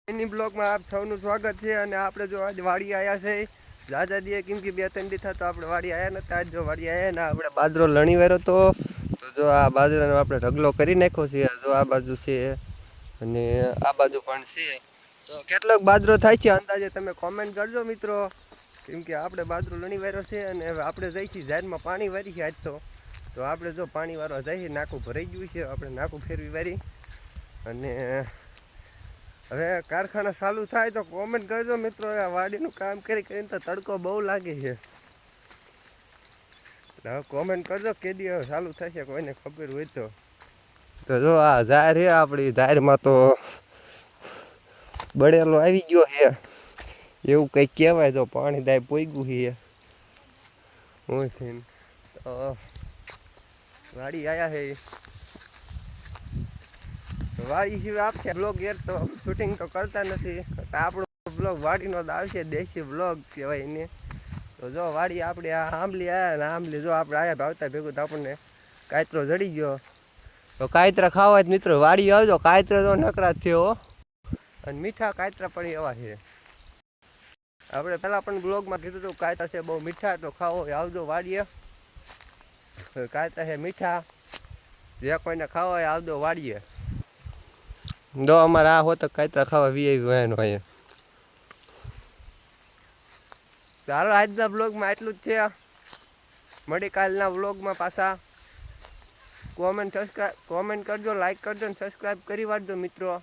એની બ્લોગમાં આપ સૌનું સ્વાગત છે અને આપણે જો આજ વાડી આવ્યા છે રાજા દીએ કેમ કે 2-3 દી થા તો આપણે વાડી આવ્યા નતા આજ જો વાડી આવ્યા ને આપણે બાજરો લણી વેરો તો જો આ બાજરાનો આપણે ઢગલો કરી નાખ્યો છે જો આ બાજુ છે અને આ બાજુ પણ છે તો કેટલોક બાજરો થાય છે અંદાજે તમે કોમેન્ટ કરજો મિત્રો કેમ કે આપણે બાજરો લણી વેરો છે અને હવે આપણે જઈશું ઝાડમાં પાણી વારી છે આજ તો આપણે જો પાણી વારવા જઈએ નાકું ભરાઈ ગયું છે આપણે નાકું ફેરવી વારી અને હવે કારખાના ચાલુ થાય તો કોમેન્ટ કરજો મિત્રો આ વાડીનું કામ કરીને તો તડકો બહુ લાગે છે હવે કોમેન્ટ કરજો કેદી હવે ચાલુ થશે કોઈને ખબર હોય તો જો આ ઝાર છે આપણી ઝારમાં તો બળેલો આવી ગયો છે એવું કંઈક કહેવાય તો પાણી દાય પોઈગું છે હું થઈને તો વાડી આવ્યા છે વાડી સિવાય આપશે બ્લોગ યાર તો શૂટિંગ તો કરતા નથી આપણો બ્લોગ વાડીનો જ આવશે દેશી બ્લોગ કહેવાય એને તો જો વાડી આપણે આ આંબલી આવ્યા ને આંબલી જો આપણે આવ્યા ભાવતા ભેગું તો આપણને કાયતરો જડી ગયો તો કાયતરા ખાવા જ મિત્રો વાડી આવજો કાયતરા તો નકરા જ છે હો અને મીઠા કાયતરા પણ એવા છે આપણે પહેલાં પણ બ્લોગમાં કીધું હતું કાયતરા છે બહુ મીઠા તો ખાવો આવજો વાડીએ કાયતરા છે મીઠા જે કોઈને ખાવા હોય આવજો વાડીએ જો અમારે આ હોત કાયતરા ખાવા વીઆઈપી વાયનો અહીંયા ચાલો આજના બ્લોગમાં એટલું જ છે મળી કાલના વ્લોગમાં પાછા કોમેન્ટ કરજો લાઈક કરજો અને સબસ્ક્રાઈબ કરી વાળજો મિત્રો